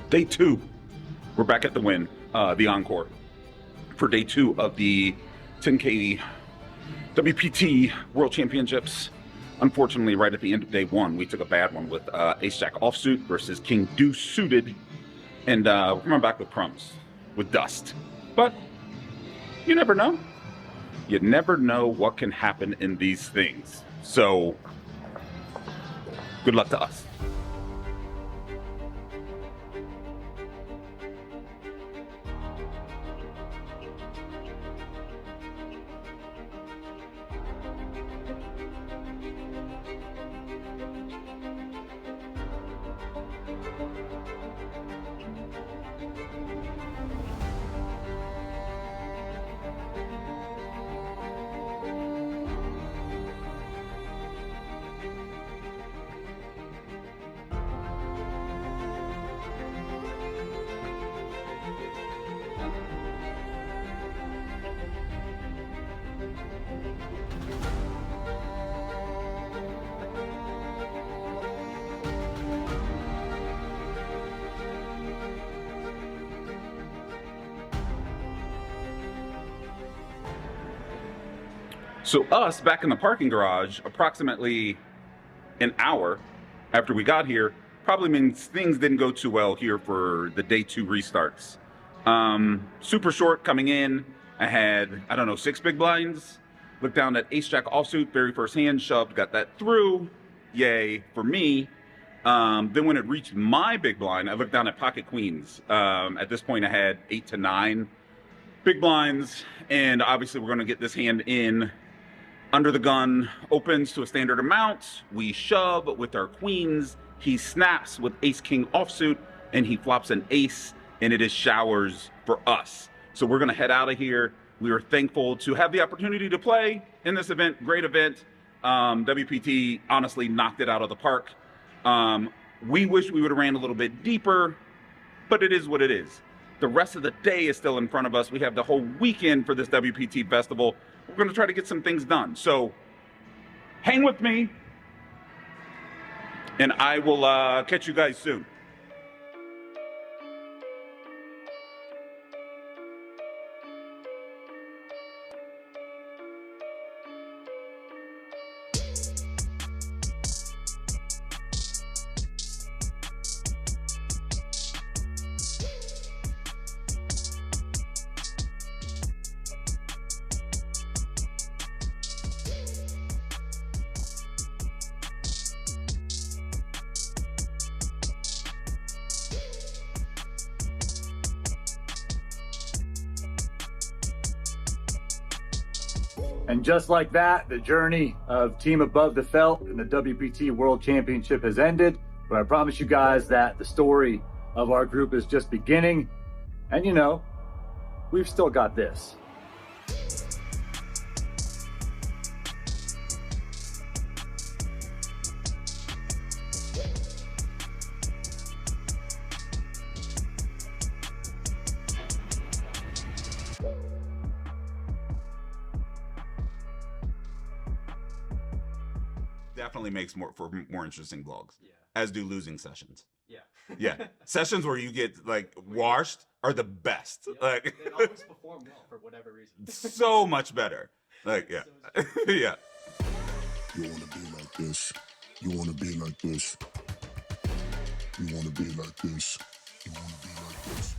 Day 2. We're back at the Wynn, the Encore, for day 2 of the 10K WPT World Championships. Unfortunately, right at the end of day 1, we took a bad one with Ace-Jack offsuit versus King Deuce suited, and we're coming back with crumbs, with dust. But you never know. You never know what can happen in these things. So, good luck to us. So us back in the parking garage, approximately an hour after we got here, probably means things didn't go too well here for the day 2 restarts. Super short coming in. I had, I don't know, 6 big blinds. Looked down at Ace-Jack offsuit, very first hand shoved, got that through. Yay for me. Then when it reached my big blind, I looked down at pocket queens. At this point I had 8 to 9 big blinds, and obviously we're gonna get this hand in. Under the gun opens to a standard amount. We shove with our queens. He snaps with ace-king offsuit, and he flops an ace, and it is showers for us. So we're gonna head out of here. We are thankful to have the opportunity to play in this event. Great event. WPT honestly knocked it out of the park. We wish we would have ran a little bit deeper, but it is what it is. The rest of the day is still in front of us. We have the whole weekend for this WPT festival. We're going to try to get some things done. So hang with me, and I will catch you guys soon. And just like that, the journey of Team Above the Felt in the WPT World Championship has ended. But I promise you guys that the story of our group is just beginning. And you know, we've still got this. Definitely makes more interesting vlogs. Yeah. As do losing sessions. Yeah. Yeah. Sessions where you get like washed are the best. Yep. Like they always perform well for whatever reason. So much better. Like yeah. Yeah. You wanna be like this. You wanna be like this. You wanna be like this. You wanna be like this.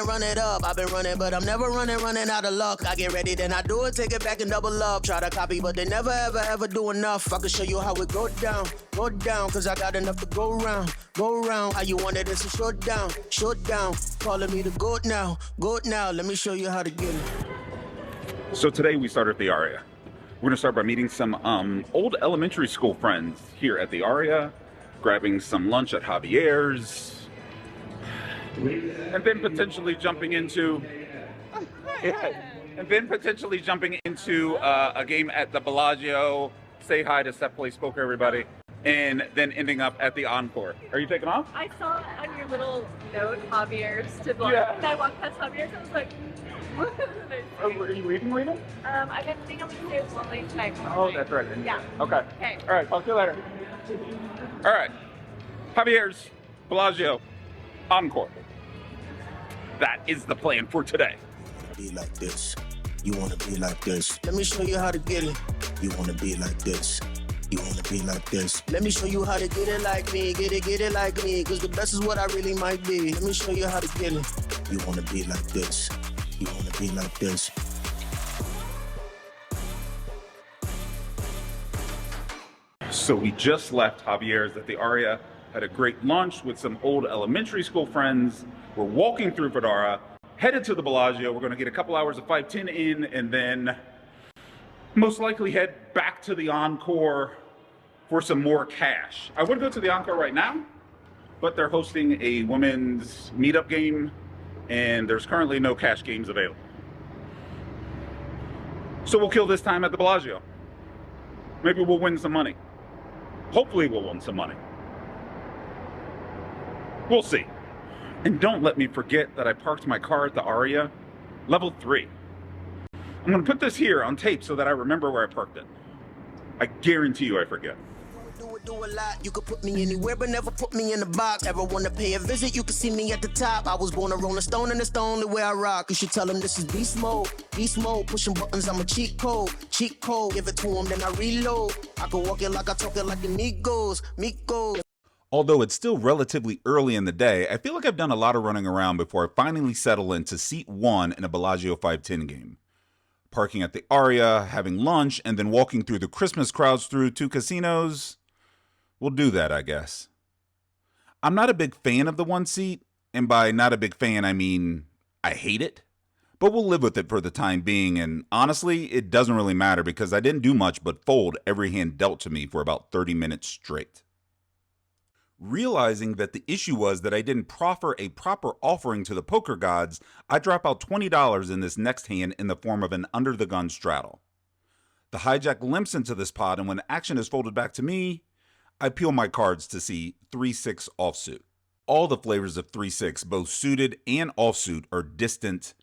Run it up. I've been running, but I'm never running out of luck. I get ready, then I do it, take it back and double up. Try to copy, but they never ever do enough. I can show you how it go down, cause I got enough to go round. How you want it, it's a short down. Calling me the goat now, let me show you how to get it. So today we start at the Aria. We're gonna start by meeting some old elementary school friends here at the Aria, grabbing some lunch at Javier's, and then potentially jumping into a game at the Bellagio. Say hi to Steph Play Spoker, everybody. And then ending up at the Encore. Are you taking off? I saw on your little note Javier's to block. Yeah. And I walked past Javier's and I was like, what is this? Oh, are you leaving? I think I'm gonna stay with one late tonight. Oh, that's right. Yeah. Okay. All right, talk to you later. All right. Javier's, Bellagio. Encore. That is the plan for today. Be like this. You wanna be like this. Let me show you how to get it. You wanna be like this. You wanna be like this. Let me show you how to get it like me. Get it like me. Cause the best is what I really might be. Let me show you how to get it. You wanna be like this. You wanna be like this. So we just left Javier's at the Aria, had a great lunch with some old elementary school friends. We're walking through Fedora, headed to the Bellagio. We're gonna get a couple hours of 510 in and then most likely head back to the Encore for some more cash. I would go to the Encore right now, but they're hosting a women's meetup game and there's currently no cash games available. So we'll kill this time at the Bellagio. Maybe we'll win some money. Hopefully we'll win some money. We'll see. And don't let me forget that I parked my car at the Aria, level 3. I'm gonna put this here on tape so that I remember where I parked it. I guarantee you I forget. Do a lot. You could put me anywhere, but never put me in a box. Ever wanna pay a visit, you can see me at the top. I was born a rolling stone, and it's the only way I rock. You should tell them this is beast mode. Beast mode, pushing buttons, I'm a cheat code. Cheat code, give it to them, then I reload. I can walk it like I talk it like the Migos. Although it's still relatively early in the day, I feel like I've done a lot of running around before I finally settle into seat 1 in a Bellagio 510 game. Parking at the Aria, having lunch, and then walking through the Christmas crowds through 2 casinos. We'll do that, I guess. I'm not a big fan of the 1 seat, and by not a big fan, I mean I hate it. But we'll live with it for the time being, and honestly, it doesn't really matter because I didn't do much but fold every hand dealt to me for about 30 minutes straight. Realizing that the issue was that I didn't proffer a proper offering to the poker gods, I drop out $20 in this next hand in the form of an under-the-gun straddle. The hijack limps into this pot, and when action is folded back to me, I peel my cards to see 3-6 offsuit. All the flavors of 3-6, both suited and offsuit, are distant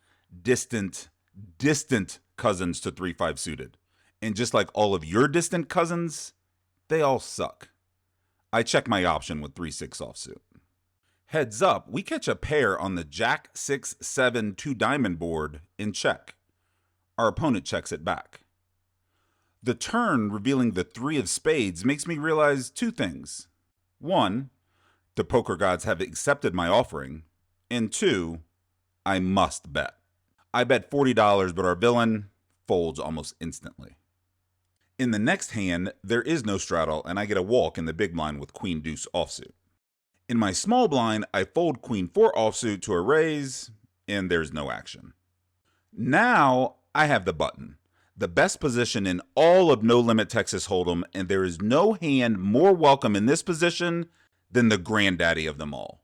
cousins to 3-5 suited. And just like all of your distant cousins, they all suck. I check my option with 3-6 offsuit. Heads up, we catch a pair on the Jack 6-7 2-diamond board in check. Our opponent checks it back. The turn revealing the 3 of spades makes me realize 2 things. 1, the poker gods have accepted my offering, and 2, I must bet. I bet $40, but our villain folds almost instantly. In the next hand, there is no straddle, and I get a walk in the big blind with Queen Deuce offsuit. In my small blind, I fold Queen 4 offsuit to a raise, and there's no action. Now, I have the button. The best position in all of No Limit Texas Hold'em, and there is no hand more welcome in this position than the granddaddy of them all,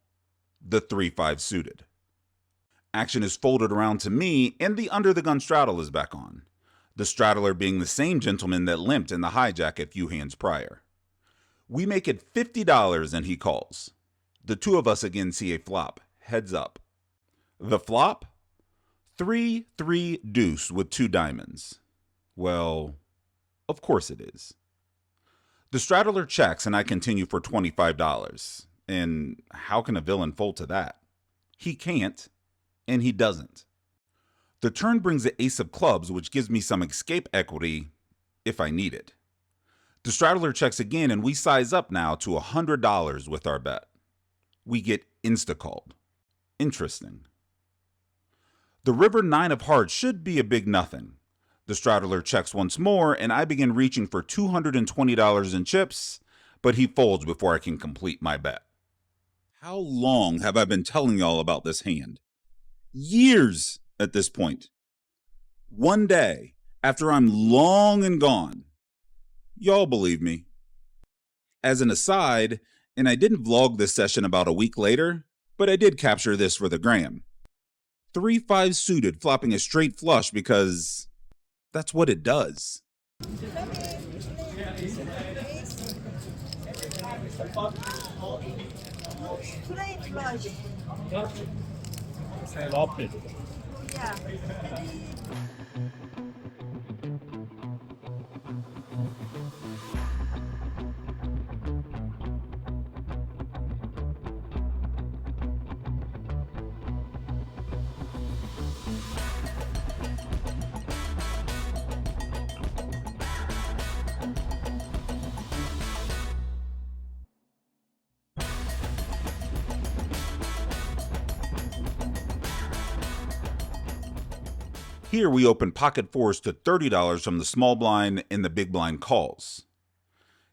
the 3-5 suited. Action is folded around to me, and the under-the-gun straddle is back on, the straddler being the same gentleman that limped in the hijack a few hands prior. We make it $50, and he calls. The 2 of us again see a flop, heads up. The flop? 3-3 deuce with 2 diamonds. Well, of course it is. The straddler checks and I continue for $25. And how can a villain fold to that? He can't, and he doesn't. The turn brings the ace of clubs, which gives me some escape equity if I need it. The straddler checks again and we size up now to $100 with our bet. We get insta-called. Interesting. The river 9 of hearts should be a big nothing. The straddler checks once more, and I begin reaching for $220 in chips, but he folds before I can complete my bet. How long have I been telling y'all about this hand? Years at this point. One day, after I'm long and gone, y'all believe me. As an aside, and I didn't vlog this session about a week later, but I did capture this for the gram. 3-5 suited flopping a straight flush because that's what it does. Here we open pocket fours to $30 from the small blind and the big blind calls.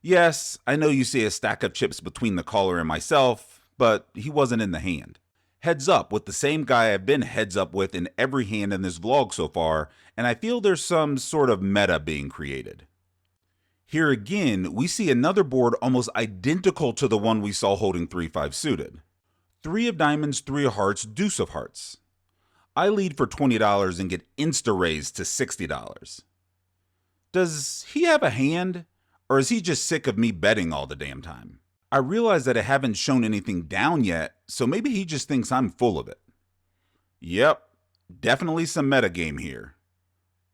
Yes, I know you see a stack of chips between the caller and myself, but he wasn't in the hand. Heads up with the same guy I've been heads up with in every hand in this vlog so far, and I feel there's some sort of meta being created. Here again, we see another board almost identical to the one we saw holding 3-5 suited. 3 of diamonds, 3 of hearts, deuce of hearts. I lead for $20 and get insta-raised to $60. Does he have a hand, or is he just sick of me betting all the damn time? I realize that I haven't shown anything down yet, so maybe he just thinks I'm full of it. Yep, definitely some metagame here.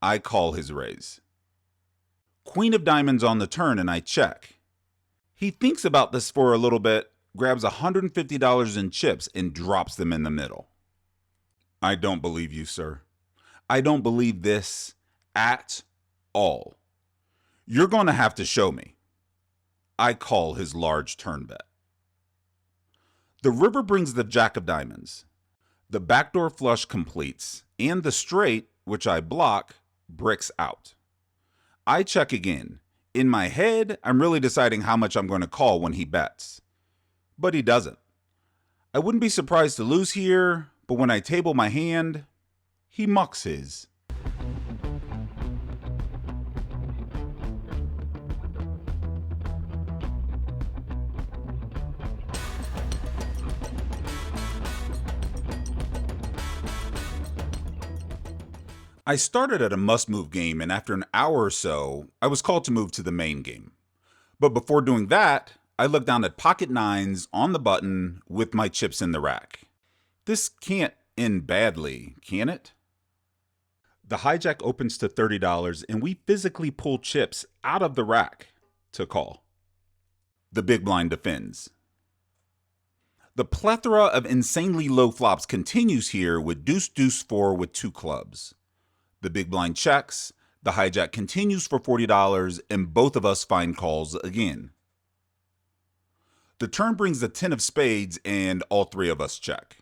I call his raise. Queen of diamonds on the turn and I check. He thinks about this for a little bit, grabs $150 in chips and drops them in the middle. I don't believe you, sir. I don't believe this at all. You're going to have to show me. I call his large turn bet. The river brings the jack of diamonds. The backdoor flush completes, and the straight, which I block, bricks out. I check again. In my head, I'm really deciding how much I'm going to call when he bets. But he doesn't. I wouldn't be surprised to lose here, but when I table my hand, he mucks his. I started at a must-move game, and after an hour or so, I was called to move to the main game. But before doing that, I looked down at pocket nines on the button with my chips in the rack. This can't end badly, can it? The hijack opens to $30, and we physically pull chips out of the rack to call. The big blind defends. The plethora of insanely low flops continues here with deuce-deuce-4 with 2 clubs. The big blind checks, the hijack continues for $40, and both of us find calls again. The turn brings the 10 of spades, and all 3 of us check.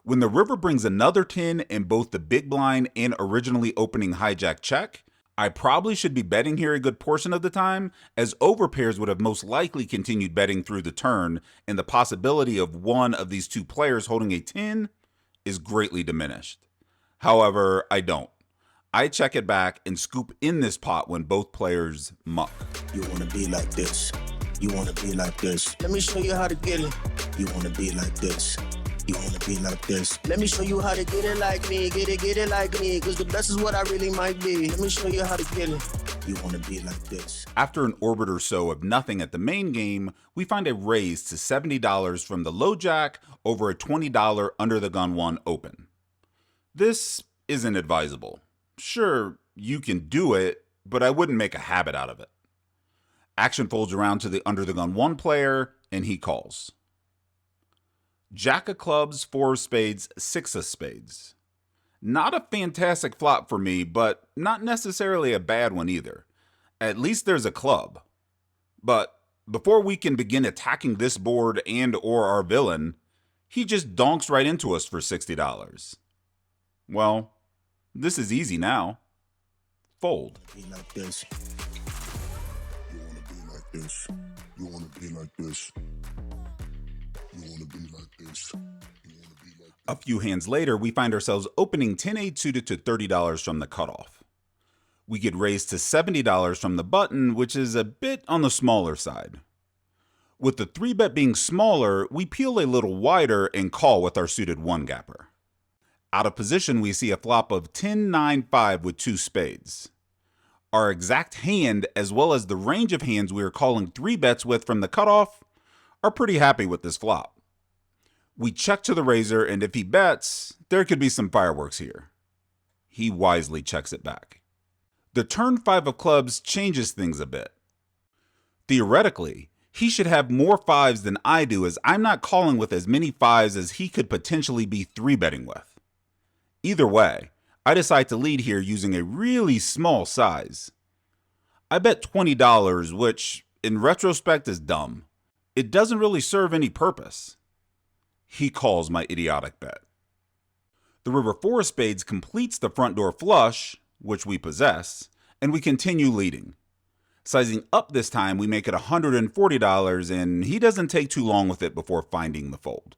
When the river brings another 10 and both the big blind and originally opening hijack check, I probably should be betting here a good portion of the time, as overpairs would have most likely continued betting through the turn, and the possibility of one of these 2 players holding a 10 is greatly diminished. However, I don't. I check it back and scoop in this pot when both players muck. You wanna be like this. You wanna be like this. Let me show you how to get it. You wanna be like this. You wanna be like this. Let me show you how to get it like me. Get it like me. Cause the best is what I really might be. Let me show you how to get it. You wanna be like this. After an orbit or so of nothing at the main game, we find a raise to $70 from the low jack over a $20 under the gun 1 open. This isn't advisable. Sure, you can do it, but I wouldn't make a habit out of it. Action folds around to the under the gun 1 player, and he calls. Jack of clubs, 4 of spades, 6 of spades. Not a fantastic flop for me, but not necessarily a bad one either. At least there's a club. But before we can begin attacking this board and or our villain, he just donks right into us for $60. Well, this is easy now. Fold. Be like this. You wanna be like this. You wanna be like this. You wanna be like this. You wanna be like this. A few hands later, we find ourselves opening 10-8 suited to $30 from the cutoff. We get raised to $70 from the button, which is a bit on the smaller side. With the 3-bet being smaller, we peel a little wider and call with our suited 1-gapper. Out of position, we see a flop of 10-9-5 with 2 spades. Our exact hand, as well as the range of hands we are calling 3 bets with from the cutoff, are pretty happy with this flop. We check to the razor, and if he bets, there could be some fireworks here. He wisely checks it back. The turn 5 of clubs changes things a bit. Theoretically, he should have more 5s than I do, as I'm not calling with as many 5s as he could potentially be 3-betting with. Either way, I decide to lead here using a really small size. I bet $20, which in retrospect is dumb. It doesn't really serve any purpose. He calls my idiotic bet. The river 4 of spades completes the front door flush, which we possess, and we continue leading. Sizing up this time, we make it $140, and he doesn't take too long with it before finding the fold.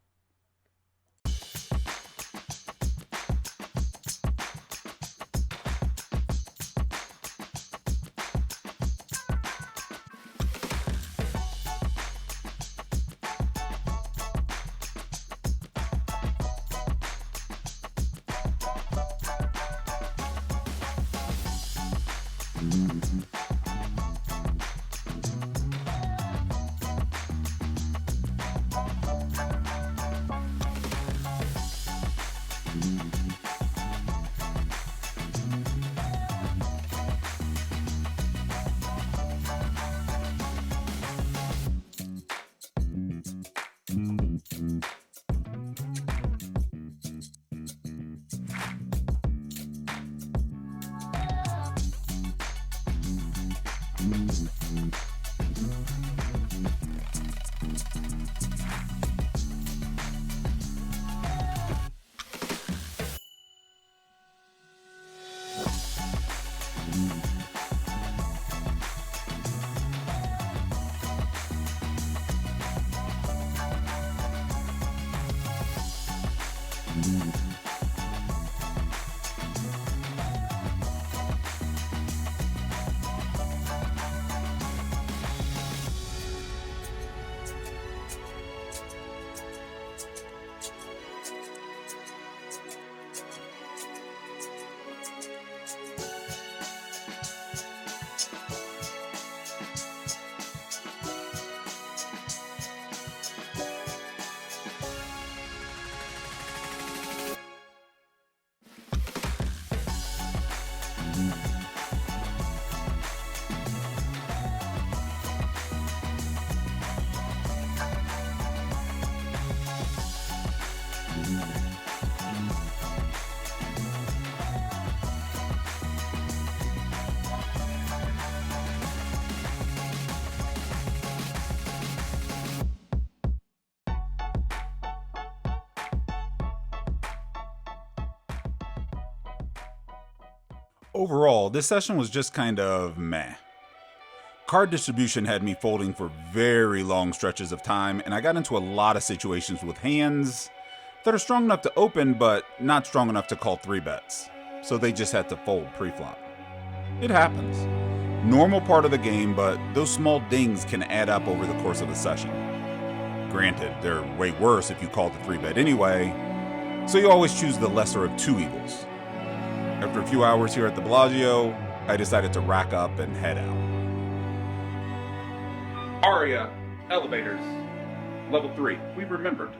Overall, this session was just kind of meh. Card distribution had me folding for very long stretches of time, and I got into a lot of situations with hands that are strong enough to open, but not strong enough to call 3-bets. So they just had to fold pre-flop. It happens. Normal part of the game, but those small dings can add up over the course of a session. Granted, they're way worse if you call the 3-bet anyway, so you always choose the lesser of two evils. After a few hours here at the Bellagio, I decided to rack up and head out. Aria, elevators, level 3. We remembered.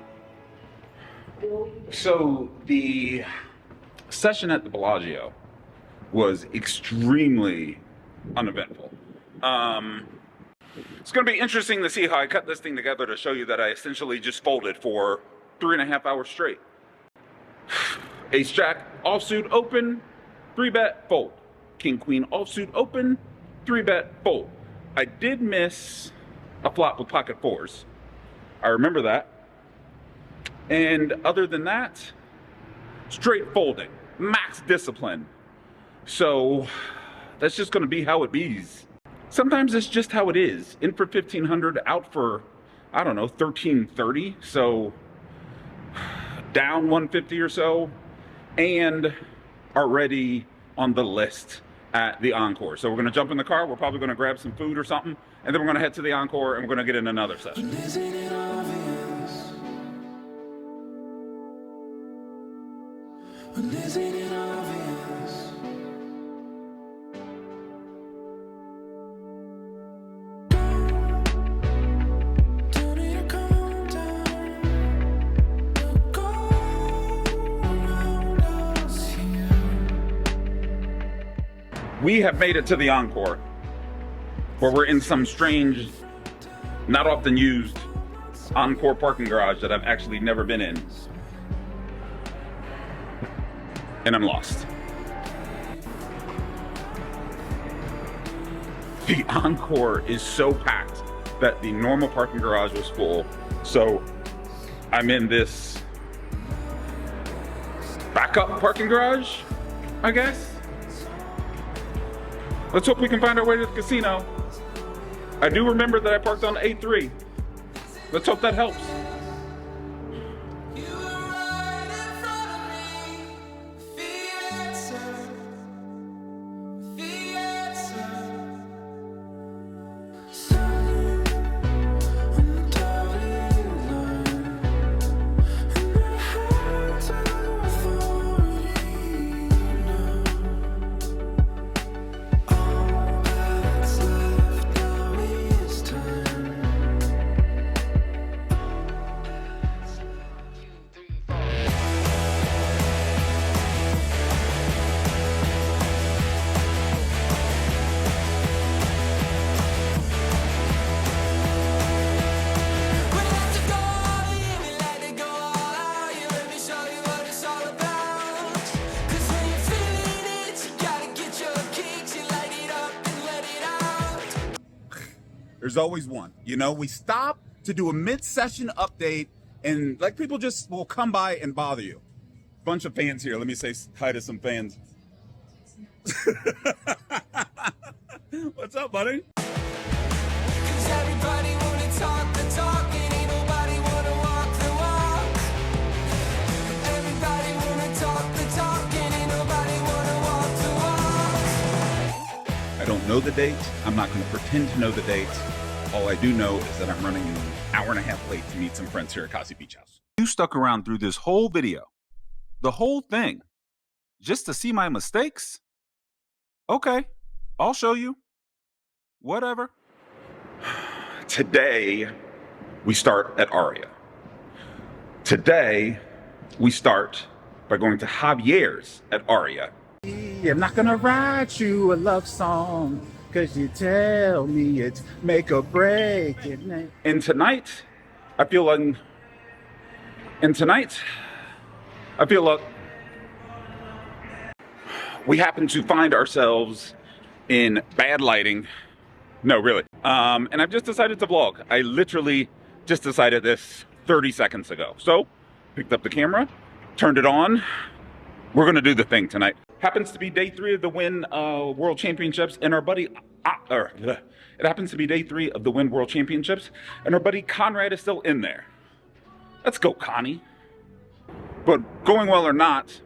So the session at the Bellagio was extremely uneventful. It's going to be interesting to see how I cut this thing together to show you that I essentially just folded for 3.5 hours straight. Ace Jack, offsuit open, 3-bet, fold. King Queen offsuit open, 3-bet, fold. I did miss a flop with pocket 4s. I remember that. And other than that, straight folding, max discipline. So that's just gonna be how it bees. Sometimes it's just how it is. In for 1,500, out for, I don't know, 1,330. So down 150 or so, and already on the list at the Encore. So we're gonna jump in the car, we're probably gonna grab some food or something, and then we're gonna head to the Encore and we're gonna get in another session. Isn't it obvious? Isn't it obvious? Don't need to calm down. Look all around us here. We have made it to the Encore, where we're in some strange, not often used Encore parking garage that I've actually never been in. And I'm lost. The Encore is so packed that the normal parking garage was full. So I'm in this backup parking garage, I guess. Let's hope we can find our way to the casino. I do remember that I parked on A3. Let's hope that helps. There's always one. You know, we stop to do a mid-session update, and like people just will come by and bother you. Bunch of fans here. Let me say hi to some fans. What's up, buddy? Everybody wanna talk the talk, and ain't nobody wanna walk the walk. Everybody wanna talk the talk, and ain't nobody wanna walk the walk. I don't know the date. I'm not going to pretend to know the date. All I do know is that I'm running an hour and a half late to meet some friends here at Kasi Beach House. You stuck around through this whole video, the whole thing, just to see my mistakes? Okay, I'll show you. Whatever. Today, we start at Aria. Today, we start by going to Javier's at Aria. I'm not going to write you a love song, because you tell me it's make or break. And tonight, I feel like we happen to find ourselves in bad lighting. No, really. And I've just decided to vlog. I literally just decided this 30 seconds ago. So, picked up the camera, turned it on. We're gonna do the thing tonight. Happens to be day 3 of the Win World Championships, and our buddy, it happens to be day 3 of the Win World Championships, and our buddy Conrad is still in there. Let's go, Connie. But going well or not,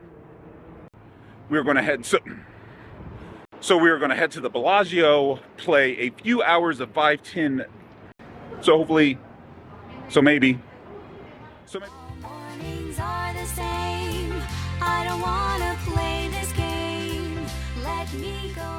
we're gonna head, so we are gonna head to the Bellagio, play a few hours of 510, maybe. Mornings are the same. I don't wanna play this game. Let me go.